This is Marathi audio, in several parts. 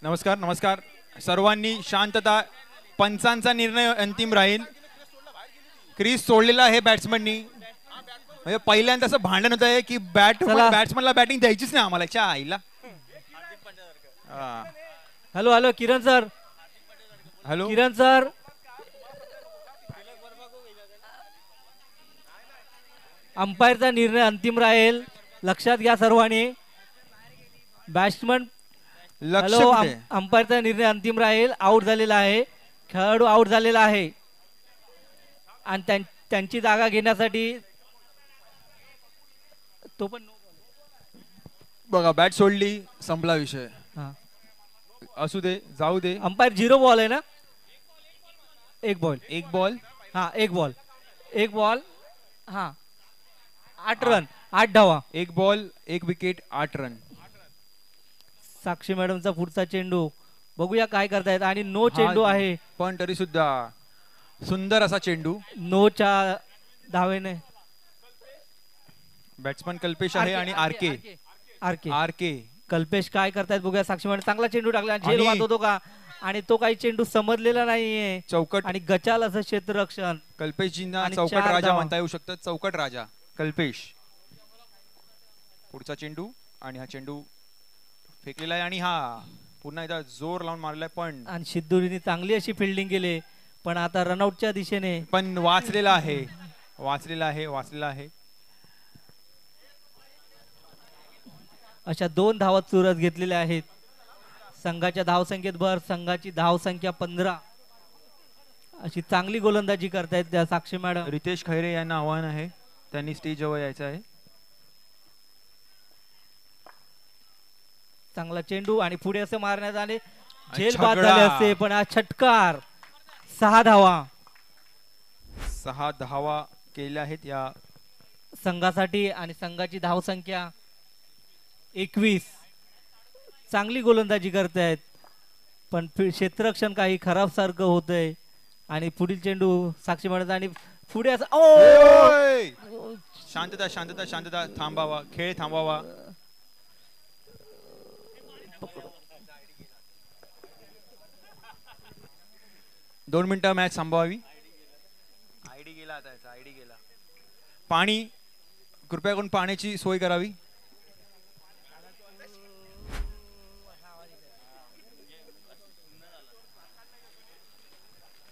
नमस्कार नमस्कार सर्वांनी शांतता. पंचांचा निर्णय अंतिम राहील. क्रीज सोडलेला आहे बॅट्समननी. म्हणजे पहिल्यांदा असं भांडण होत आहे की बॅट्समनला बॅटिंग द्यायचीच नाही आम्हाला. च्या आईला. हॅलो हॅलो किरण सर. हॅलो किरण सर. अंपायरचा निर्णय अंतिम राहील, लक्षात घ्या सर्वांनी. बॅट्समन हॅलो, अंपायरचा निर्णय अंतिम राहील. आउट झालेला आहे, खेळाडू आउट झालेला आहे आणि त्यांची जागा घेण्यासाठी तो पण बघा बॅट सोडली, संपला विषय. असू दे, जाऊ दे. अंपायर 0 बॉल आहे ना. एक बॉल हा, एक बॉल हा. 8 रन, 8 धावा. एक बॉल, एक विकेट, 8 रन. साक्षी मॅडमचा पुढचा चेंडू बघूया काय करतायत. आणि नो चेंडू आहे, पण तरी सुद्धा सुंदर असा चेंडू. नोच्या धावेने बॅट्समन कल्पेश आहे आणि आर के. कल्पेश काय करतायत बघूया. साक्षी मॅडम चांगला चेंडू टाकला. झेल वाद होतो का, आणि तो काही चेंडू समजलेला नाहीये. चौकट आणि गचाल असं क्षेत्ररक्षण. कल्पेशजींना चौकट राजा म्हणता येऊ शकतं. चौकट राजा कल्पेश. पुढचा चेंडू आणि हा चेंडू फेकलेला आहे आणि हा पुन्हा एकदा जोर लावून मारलाय. पण आणि सिद्धुरीने चांगली अशी फिल्डिंग केली, पण आता रनआउटच्या दिशेने. पण वाचलेला आहे. अशा 2 धावा चुरत घेतलेल्या आहेत. संघाच्या धावसंख्येत भर. संघाची धावसंख्या 15. अशी चांगली गोलंदाजी करतायत त्या साक्षी मॅडम. रितेश खैरे यांना आव्हान आहे, त्यांनी स्टेज जवळ यायचं आहे. चांगला चेंडू आणि पुढे असे मारण्यात आले, झेल बाद झाले असते, पण हा षटकार. 6 धावा केल्या आहेत या संघासाठी आणि संघाची धावसंख्या 21. चांगली गोलंदाजी करतायत, पण क्षेत्ररक्षण काही खराब सारखं होतंय. आणि पुढील चेंडू साक्षी मॅडम आणि पुढे असं शांतता. थांबावा, खेळ थांबावा. दोन मिनिटं मॅच थांबवावी. आयडी गेला. पाणी कृपया करून पाण्याची सोय करावी.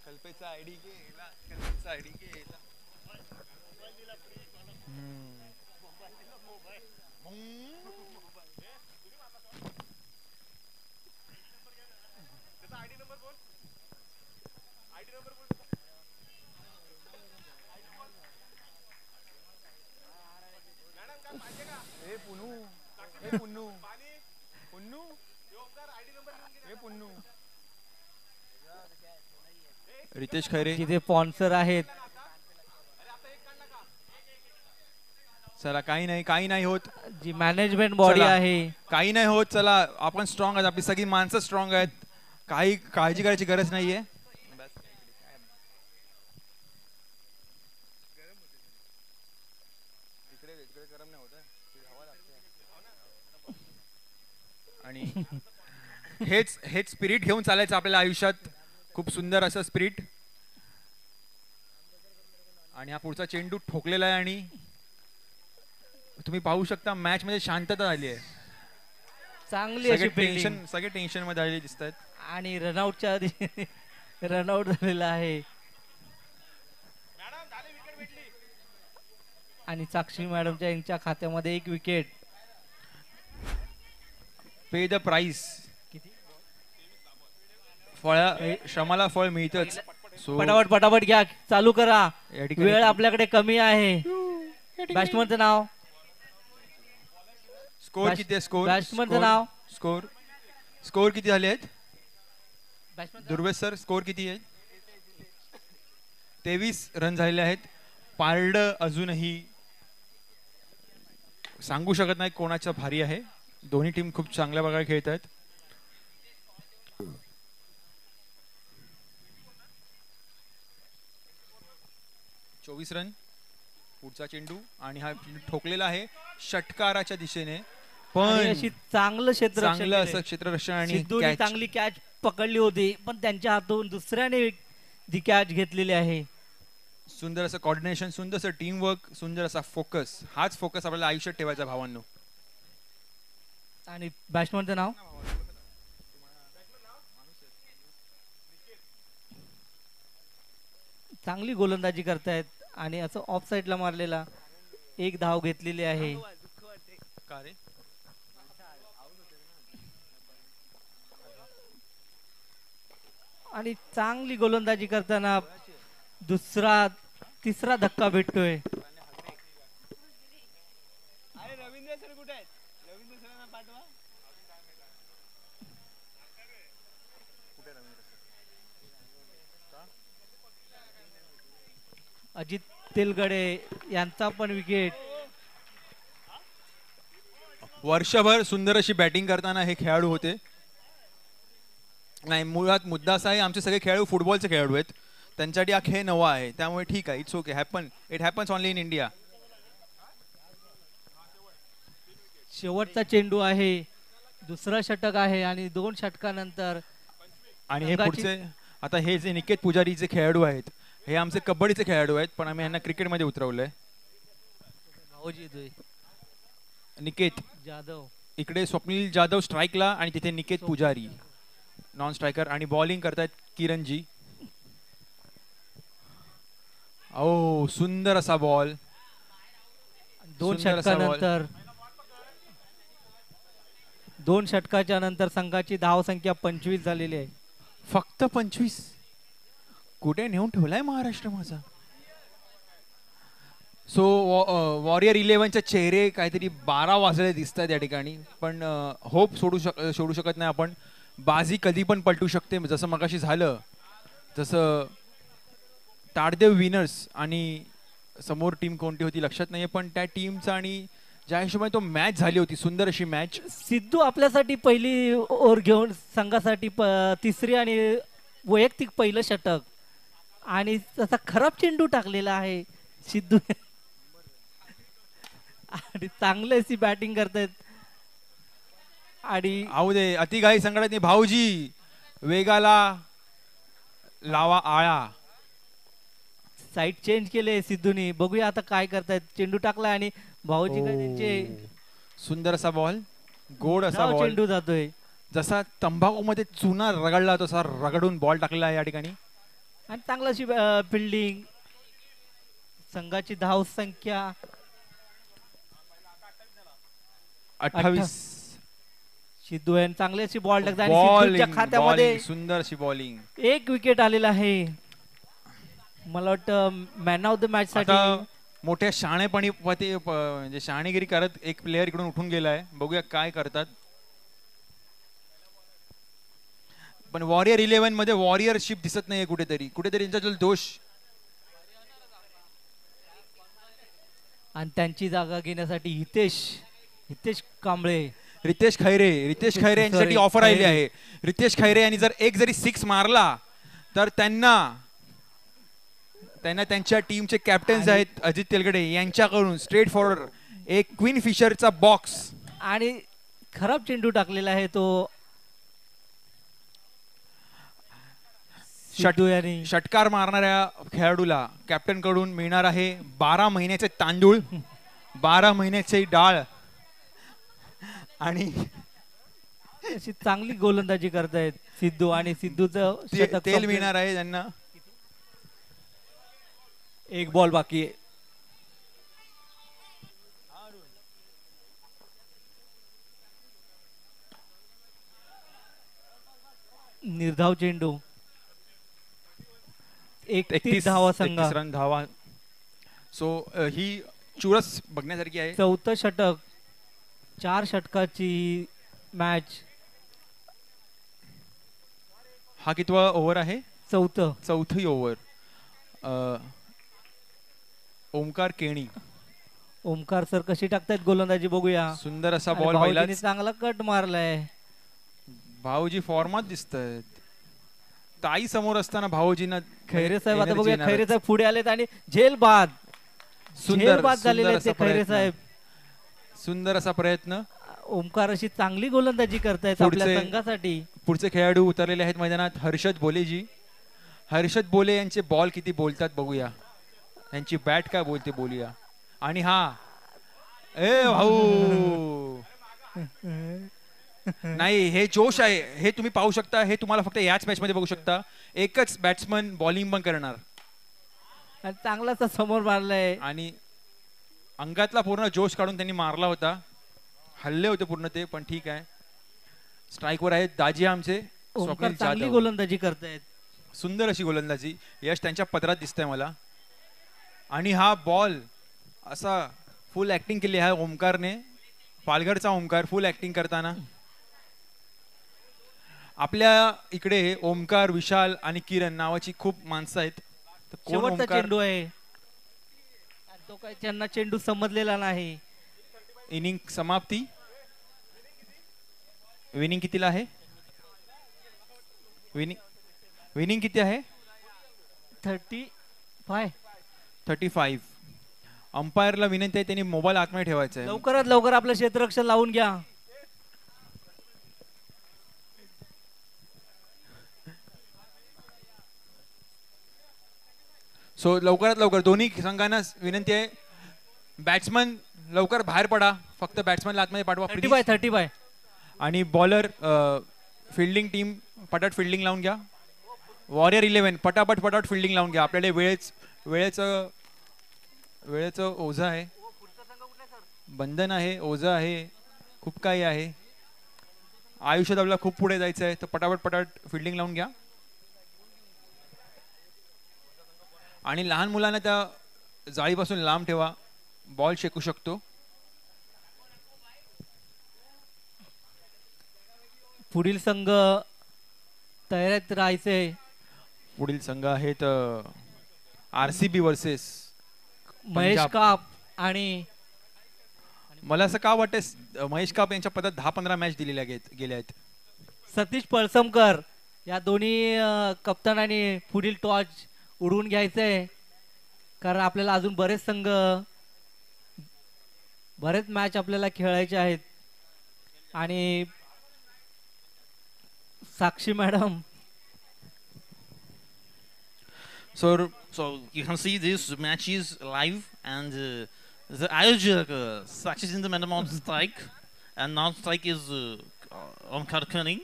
कल्पेचा आयडी गेला. पुन्नू. रितेश खैरे तिथे स्पॉन्सर आहेत. चला काही नाही होत. जी मॅनेजमेंट बॉडी आहे, काही नाही होत. चला आपण स्ट्रॉंग आहेत, आपली सगळी माणसं स्ट्रॉंग आहेत. काही काळजी करायची गरज नाहीये. आणि हेच स्पिरिट घेऊन चालायचं आपल्याला आयुष्यात. खूप सुंदर असं स्पिरिट. आणि हा पुढचा चेंडू ठोकलेला आहे आणि तुम्ही पाहू शकता मॅच मध्ये शांतता आली आहे. चांगली अशी टेन्शन, सगळे टेन्शन मध्ये आलेले दिसत आहेत. आणि रनआउटच्या आधी रनआउट झालेला आहे. आणि साक्षी मॅडमच्या यांच्या खात्यामध्ये 1 विकेट. Pay the price. श्रमाला फळ मिळतच. पटापट घ्या, चालू करा. वेळ आपल्याकडे कमी आहे. बॅट्समनचं नाव, स्कोर किती आहे? बॅट्समनचं नाव, स्कोर किती झाले आहेत? दुर्वेश सर, स्कोर किती आहे? 23 रन झालेले आहेत. पारड अजूनही सांगू शकत नाही कोणाच्या भारी आहे. दोन्ही टीम खूप चांगल्या प्रकारे खेळत आहेत. चोवीस रन. पुढचा चेंडू आणि हा ठोकलेला आहे षटकाराच्या दिशेने. पण अशी चांगलं क्षेत्ररक्षण चांगलं केलंय. असं क्षेत्ररक्षण आणि सिद्धूने catch. चांगली कॅच पकडली होती पण त्यांच्या हातून दुसऱ्याने ती कॅच घेतलेली आहे. सुंदर असं कॉर्डिनेशन, सुंदर असं टीम वर्क, सुंदर असा फोकस. हाच फोकस आपल्याला आयुष्यात ठेवायचा भावांनो. आणि बॅट्समनचं नाव चांगली गोलंदाजी करतायत आणि असं ऑफ साइडला मारलेला एक धाव घेतलेली आहे. आणि चांगली गोलंदाजी करताना तिसरा धक्का भेटतोय. अजित तेलगडे यांचा पण विकेट. वर्षभर सुंदर अशी बॅटिंग करताना हे खेळाडू होते. नाही, मुळात मुद्दा असा आहे, आमचे सगळे खेळाडू फुटबॉलचे खेळाडू आहेत. त्यांच्यासाठी हा खेळ नवा आहे, त्यामुळे ठीक आहे. It's okay, it happens only in India. शेवटचा चेंडू आहे, दुसरा षटक आहे आणि 2 षटकानंतर आणि हे पुढचे आता हे जे निकेत पुजारीचे खेळाडू आहेत, हे आमचे कबड्डीचे खेळाडू आहेत, पण आम्ही यांना क्रिकेटमध्ये उतरवलंय. निकेत जाधव इकडे, स्वप्नील जाधव स्ट्राईकला आणि तिथे निकेत पुजारी नॉन स्ट्रायकर. आणि बॉलिंग करतायत किरणजी. ओ सुंदर असा बॉल. 2 षटकानंतर 2 षटकाच्या नंतर संघाची धाव संख्या 25 झालेली आहे. फक्त 25. कुठे नेऊन ठेवलाय महाराष्ट्र माझा. सो वॉरियर 11च्या चेहरे काहीतरी 12 वाजले दिसतात या ठिकाणी, पण होप सोडू शकत नाही आपण. बाजी कधी पण पलटू शकते, जसं मगाशी झालं. जसं ताडदेव विनर्स आणि समोर टीम कोणती होती लक्षात नाहीये, पण त्या टीमचा आणि ज्या हिशोबाने तो मॅच झाली होती, सुंदर अशी मॅच. सिद्धू आपल्यासाठी पहिली ओव्हर घेऊन संघासाठी तिसरी आणि वैयक्तिक पहिलं षटक आणि तसा खराब चेंडू टाकलेला आहे सिद्धू. आणि चांगली अशी बॅटिंग करतायत. आणि आऊ दे, अतिघाई संकटात नाही भाऊजी, वेगाला लावा आळा. साईड चेंज केले सिद्धूनी. बघूया आता काय करतायत. चेंडू टाकला आणि भाऊजी काय त्यांचे सुंदर असा बॉल, गोड असा बॉल. चेंडू जातोय जसा तंबाखू मध्ये चुना रगडला तसा रगडून बॉल टाकलेला आहे या ठिकाणी. आणि चांगला अशी फिल्डिंग. संघाची धाव संख्या 28. सिद्धू यांनी चांगली अशी बॉल टाकतात आणि सिद्धूच्या खात्यामध्ये सुंदर अशी बॉलिंग. 1 विकेट आलेला आहे. मला वाटतं मॅन ऑफ द मॅच साठी मोठ्या शाणेपणी म्हणजे शहाणेगिरी करत एक प्लेयर इकडून उठून गेलाय. बघूया काय करतात. पण वॉरियर 11 मध्ये वॉरियरशिप दिसत नाहीये कुठेतरी यांचा दोष. आणि त्यांची जागा घेण्यासाठी हितेश कांबळे, रितेश खैरे यांच्यासाठी ऑफर आलेली आहे. रितेश खैरे यांनी जर एक जरी 6 मारला तर त्यांना त्यांच्या टीमचे कॅप्टन्स आहेत अजित तेलगडे यांच्याकडून स्ट्रेट फॉरवर्ड एक क्वीन फिशरचा बॉक्स. आणि खराब चेंडू टाकलेला आहे तो. षटकार मारणाऱ्या खेळाडूला कॅप्टन कडून मिळणार आहे 12 महिन्याचे तांदूळ, 12 महिन्याची डाळ आणि अशी चांगली गोलंदाजी करतायत सिद्धू. आणि सिद्धूचं तेल मिळणार आहे त्यांना. 1 बॉल बाकी आहे. निर्धाव चेंडू. 31 धावा संघ. रन धावा. सो ही चुरस बघण्यासारखी आहे. 4थं षटक. 4 षटकाची मॅच. हा कितवा ओव्हर आहे? चौथी ओव्हर. ओमकार केणी. ओमकार सर कशी टाकतायत गोलंदाजी बघूया. सुंदर असा बॉल व्हायला. चांगला कट मारलाय. भाऊजी फॉर्मात दिसतायत. ताई समोर असताना भाऊजींना खैरे साहेब आता बघूया. खैरे साहेब पुढे आलेत आणि झेलबाद झालेले ते खैरे साहेब. सुंदर असा प्रयत्न. ओमकार अशी चांगली गोलंदाजी करतायत आपल्या संघासाठी. पुढचे खेळाडू उतरलेले आहेत मैदानात. हर्षद बोलेजी. हर्षद बोले यांचे बॉल किती बोलतात बघूया, यांची बॅट काय बोलते बोलूया. आणि हा भाऊ नाही, हे जोश आहे, हे तुम्ही पाहू शकता. हे तुम्हाला फक्त याच मॅच मध्ये बघू शकता. एकच बॅट्समन बॉलिंग पण करणार. चांगलाच समोर मारलाय आणि अंगातला पूर्ण जोश काढून त्यांनी मारला होता. हल्ले होते पूर्ण ते, पण ठीक आहे. स्ट्राईकवर आहेत दाजी आमचे. चांगली गोलंदाजी करतायत. सुंदर अशी गोलंदाजी. यश त्यांच्या पदरात दिसतंय मला. आणि हा बॉल असा फुल ऍक्टिंग केली आहे ओमकारने. पालघरचा ओमकार फुल ऍक्टिंग करताना. आपल्या इकडे ओमकार, विशाल आणि किरण नावाची खूप माणसं आहेत. शेवटचा चेंडू आहे तो, काही त्यांना चेंडू समजलेला नाही. इनिंग समाप्ती. विनिंग कितीला आहे? विनिंग किती आहे? 35. अंपायरला विनंती आहे, त्यांनी मोबाईल आतमध्ये ठेवायचा आहे. लवकरात लवकर आपलं क्षेत्ररक्षण लावून घ्या. सो लवकरात लवकर दोन्ही संघांना विनंती आहे, बॅट्समन लवकर बाहेर पडा. फक्त बॅट्समनला आतमध्ये पाठवा. 30 आणि बॉलर फिल्डिंग टीम पटाट फिल्डिंग लावून घ्या. वॉरियर 11 पटापट फिल्डिंग लावून घ्या. आपल्याकडे वेळेचं ओझं आहे, बंधन आहे, ओझं आहे, खूप काही आहे. आयुष्यात आपल्याला खूप पुढे जायचं आहे, तर पटापट फिल्डिंग लावून घ्या. आणि लहान मुलांना त्या जाळीपासून लांब ठेवा. बॉल शेकू शकतो. पुढील संघ तयारीत राहायचे. पुढील संघ आहेत RCB वर्सेस महेश काप. आणि मला असं का वाटतं महेश काप यांच्या पदात 10-15 मॅच दिलेल्या गेल्या आहेत. सतीश पळसमकर या दोन्ही कप्तानांनी पुढील टॉच उडवून घ्यायचंय, कारण आपल्याला अजून बरेच मॅच आपल्याला खेळायचे आहेत. आणि साक्षी madam. So you can see this match is live, and the Ayojak Sakshi in the man on strike, and now strike is on Karkaning.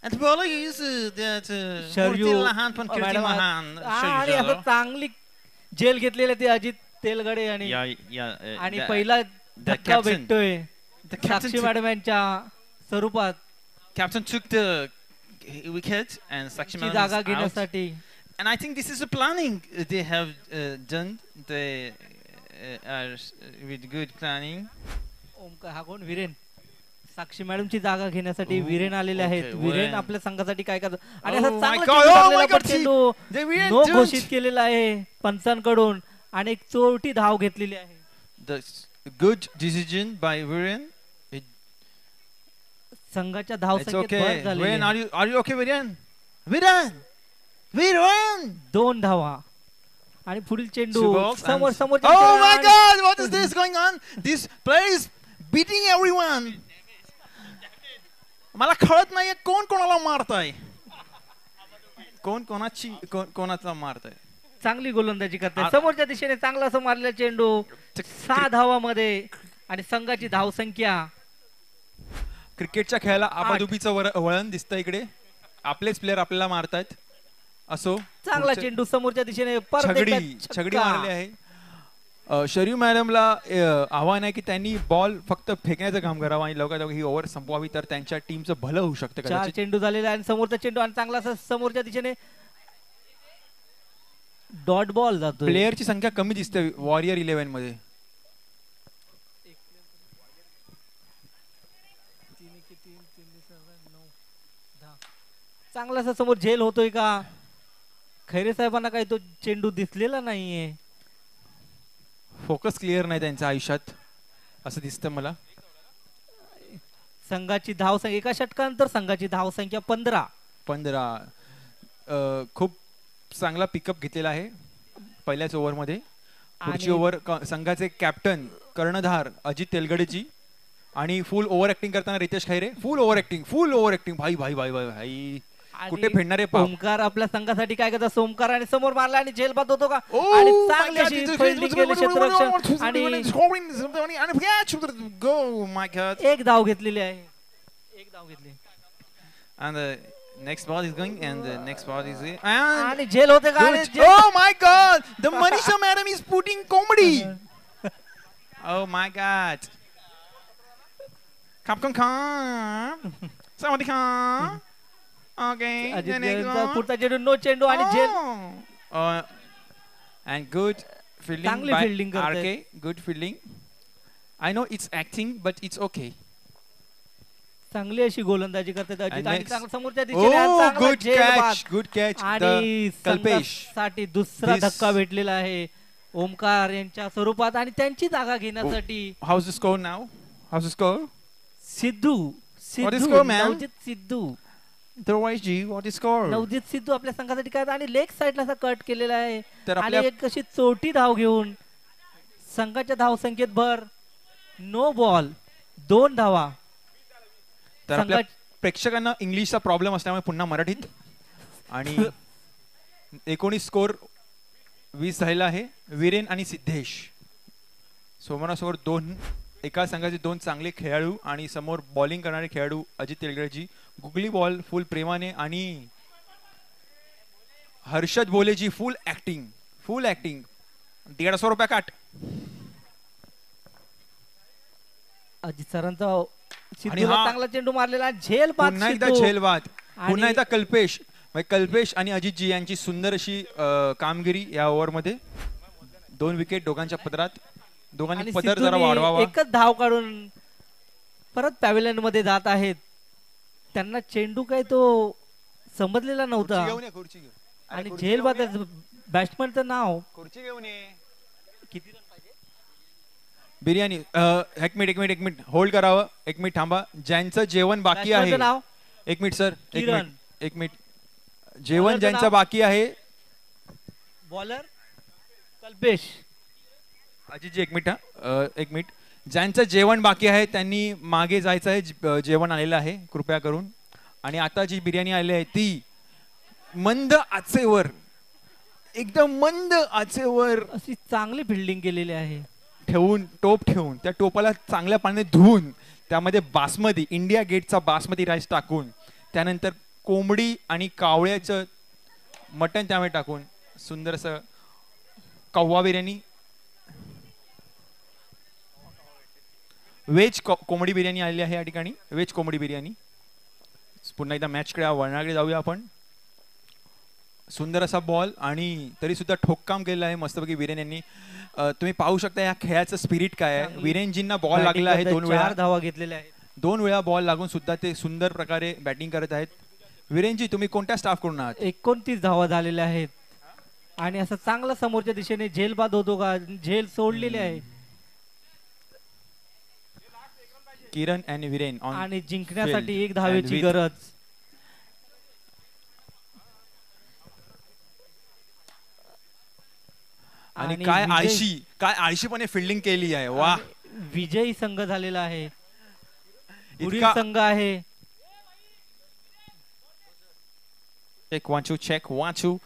And the bowler is that Sharyu Lahan पण Kirti Mahan. आणि असं चांगली जेल घेतलेले ते अजित तेलगडे. आणि पहिला धक्का भेटतोय साक्षी मॅडम यांच्या स्वरूपात. Captain took the wicket and Sakshi Madam जागा is out. घेण्यासाठी. And I think this is a planning they have done. They are with good planning. Omkar हा कोण? वीरेन. साक्षी मॅडमची जागा घेण्यासाठी वीरेन आलेले आहेत. वीरेन आपल्या संघासाठी काय करतात. आणि चेंडू नो घोषित केलेला आहे पंचांकडून आणि एक चोरटी धाव घेतलेली आहे. The good decision by Viren. संघाच्या धाव संख्येत भर झाली. Viren, are you okay, Viren? Viren! 2 धावा. आणि पुढील चेंडू समोर. Oh my God! What is this going on? This player is beating everyone. मला कळत नाहीये कोण कोणाला मारताय. कोणाचा मारताय. चांगली गोलंदाजी करताय. समोरच्या दिशेने चांगला असं मारलेला चेंडू 6 धावामध्ये. आणि संघाची धावसंख्या. क्रिकेटच्या खेळाला आबाधुबीचं वळण दिसतं इकडे. आपलेच प्लेयर आपल्याला मारतायत. असो, चांगला चेंडू समोरच्या दिशेने छगडी मारली आहे. शरीव मॅडमला आव्हान आहे की त्यांनी बॉल फक्त फेकण्याचं काम करावं आणि लवकरात लवकर ही ओव्हर संपवावी, तर त्यांच्या टीमचं भलं होऊ शकतं. 4 चेंडू झालेला आहे. समोरचा चेंडू आणि चांगला समोरच्या दिशेने डॉट बॉल जातो. प्लेयरची संख्या कमी दिसते वॉरियर 11 मध्ये. चांगला समोर झेल होतोय का? खैरे साहेबांना काही तो चेंडू दिसलेला नाहीये. फोकस क्लिअर नाही त्यांच्या आयुष्यात असं दिसतं मला. संघाची धावसंख्या एका षटकानंतर संघाची धावसंख्या 15. खूप चांगला पिकअप घेतलेला आहे पहिल्याच ओव्हर मध्ये. पुढची ओव्हर संघाचे कॅप्टन कर्णधार अजित तेलगडेजी आणि फुल ओव्हर ऍक्टिंग करताना Ritesh Khaire full over acting भाई भाई भाई भाई भाई कुठे फेडणारे ओमकार आपल्या संघासाठी काय करतात सोमकार आणि समोर मारला आणि झेल बाद होतो का Oh आणि my चांगली God, अशी this is- fielding केली क्षेत्ररक्षण आणि Go, my God. एक धाव घेतलेली आहे एक धाव घेतली And the next ball is going, and the next ball is it. आणि झेल होते का आणि Good. झेल- Oh my God! The Manisha madam is putting comedy. Oh my God! Capcom Khan. Somebody Khan. Okay. Ajit The next जयंतचा one. पुढचा चेंडू नो चेंडू आणि झेल And good fielding चांगली by fielding करतायत. RK. Good fielding. I know it's acting, but it's okay. चांगली अशी गोलंदाजी करतात अजित And आणि next. चांगला समोरच्या दिशेने आणि Oh, चांगला good झेल बाद. catch. Good catch. आणि The कल्पेश. संघासाठी दुसरा This- धक्का भेटलेला आहे ओमकार यांच्या स्वरूपात आणि त्यांची जागा घेण्यासाठी How's the score now? How's the score? Sidhu What is Sidhu score, man? Navjit Sidhu Otherwise, G, what is score? Navjit Sidhu आपल्या संघासाठी काय आणि लेग साइडला असा कट केलेला आहे तर आणि आपल्या एक अशी चोटी धाव घेऊन संघाच्या धाव संख्येत भर नो बॉल 2 धावा तर आपल्या संघात- प्रेक्षकांना इंग्लिशचा प्रॉब्लेम असल्यामुळे पुन्हा मराठीत आणि 19 स्कोर 20 झालेला आहे वीरेन आणि सिद्धेश समोरासमोर एका संघाचे 2 चांगले खेळाडू आणि समोर बॉलिंग करणारे खेळाडू अजित तेलगडजी गुगली बॉल फुल प्रेमाने आणि हर्षद बोलेजी फुल ऍक्टिंग 150 रुपये काट अजित सरांचा सिद्धूला हा- चांगला चेंडू मारलेला आहे. झेल बाद पुन्हा एकदा सिद्धू. झेलबाद आणि- पुन्हा एकदा कल्पेश म्हणजे कल्पेश आणि अजितजी यांची सुंदर अशी कामगिरी या ओव्हर मध्ये 2 विकेट दोघांच्या पदरात दोघांनी आणि पदर जरा सिद्धूने वाढवावा एकच धाव काढून परत पॅव्हिलियन मध्ये जात आहेत त्यांना चेंडू काय तो समजलेला नव्हता आणि झेल बाद बॅट्समनचं नाव खुर्ची घेऊन ये किती बिर्याणी एक मिनिट होल्ड करावं 1 मिनिट थांबा ज्यांचं जेवण बाकी आहे बॅट्समनचं नाव 1 मिनिट सर किरण. 1 मिनिट जेवण बॉलरचं ज्यांचं नाव? बाकी आहे bowler Kalpesh Ajitji 1 minute 1 minute ज्यांचं जेवण बाकी आहे त्यांनी मागे जायचं आहे जेवण आलेलं आहे कृपया करून आणि आता जी बिर्याणी आलेली आहे ती मंद आचेवर एकदम मंद आचेवर अशी चांगली फिल्डिंग केलेली आहे टोप ठेवून त्या टोपाला चांगल्या पाण्याने धुवून त्यामध्ये बासमती इंडिया गेटचा बासमती राईस टाकून त्यानंतर कोंबडी आणि कावळ्याचं मटण त्यामध्ये टाकून सुंदर असं कव्वा बिर्याणी व्हेज कोंबडी बिर्याणी आलेली आहे या ठिकाणी व्हेज कोंबडी बिर्याणी पुन्हा एकदा मॅचकडे वळणाकडे जाऊया आपण सुंदर असा बॉल आणि तरी सुद्धा ठोककाम केलेलं आहे मस्तपैकी वीरेन यांनी तुम्ही पाहू शकता या खेळाचं स्पिरिट काय आहे वीरेनजींना बॉल लागला आहे 2 वेळा 4 धावा घेतलेल्या आहेत 2 वेळा बॉल लागून सुद्धा ते सुंदर प्रकारे बॅटिंग करत आहेत वीरेनजी तुम्ही कोणत्या स्टाफ कडून आहात 29 धावा झालेल्या आहेत आणि असं चांगला समोरच्या दिशेने झेल बाद होतो का झेल सोडलेले आहे किरण आणि वीरेन आणि जिंकण्यासाठी field 1 धावेची and with- गरज आणि आणि काय विजय- आळशीपणे फिल्डिंग केली आहे वा विजयी संघ झालेला आहे पुढील इतका संघ आहे चेक 1 2 चेक 1 2